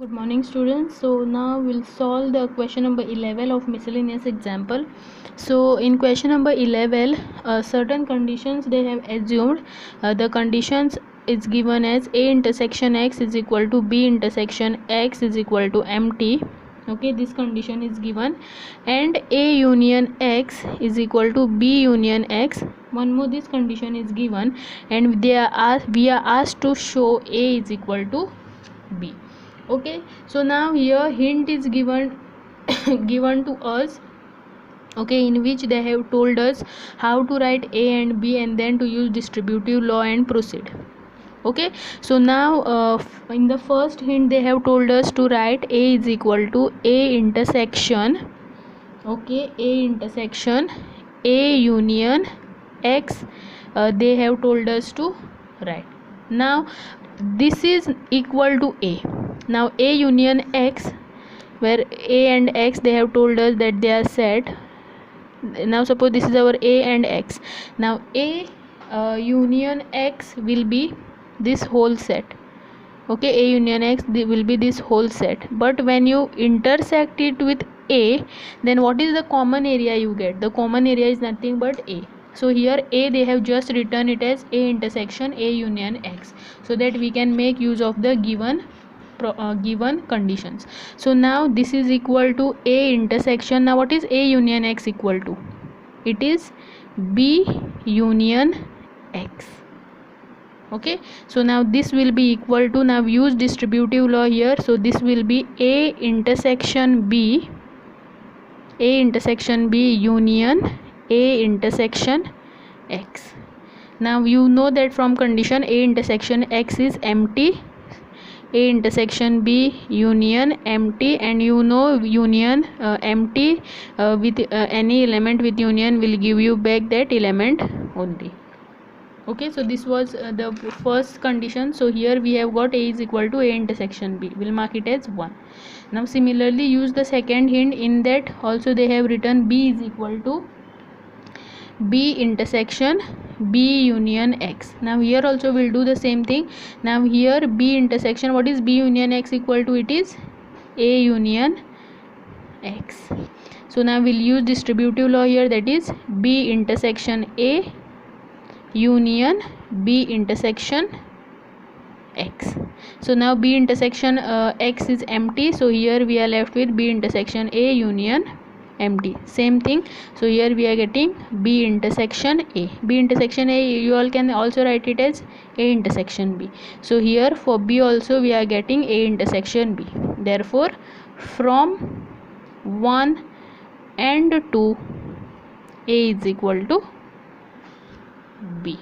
Good morning students. So now we'll solve the question number 11 of miscellaneous example. So in question number 11, certain conditions they have assumed. The conditions is given as A intersection X is equal to B intersection X is equal to empty. Okay, this condition is given, and A union X is equal to B union X. One more, this condition is given, and we are asked to show A is equal to B. Okay, so now here hint is given given to us, okay, in which they have told us how to write A and B and then to use distributive law and proceed. Okay, so now in the first hint they have told us to write A is equal to A intersection, okay, A intersection A union X, they have told us to write. Now this is equal to A. Now A union X, where A and X they have told us that they are set. Now suppose this is our A and X. Now A union X will be this whole set. Okay, A union X will be this whole set. But when you intersect it with A, then what is the common area you get? The common area is nothing but A. So here A they have just written it as A intersection A union X, so that we can make use of the given conditions. So now this is equal to A intersection. Now what is A union X equal to? It is B union X. Okay, so now this will be equal to, now use distributive law here, so this will be A intersection B, A intersection B union A intersection X. Now you know that from condition A intersection X is empty, A intersection B union empty, and you know union empty with any element with union will give you back that element only. Okay, so this was the first condition. So here we have got A is equal to A intersection B. We'll mark it as 1. Now similarly use the second hint. In that also they have written B is equal to B intersection B union X. Now here also we'll do the same thing. Now here B intersection, what is B union X equal to? It is A union X. So now we'll use distributive law here, that is B intersection A union B intersection X. So now B intersection X is empty, so here we are left with B intersection A union empty. Same thing, so here we are getting B intersection A. B intersection A, you all can also write it as A intersection B. So here for B also we are getting A intersection B. Therefore from 1 and 2 A is equal to B.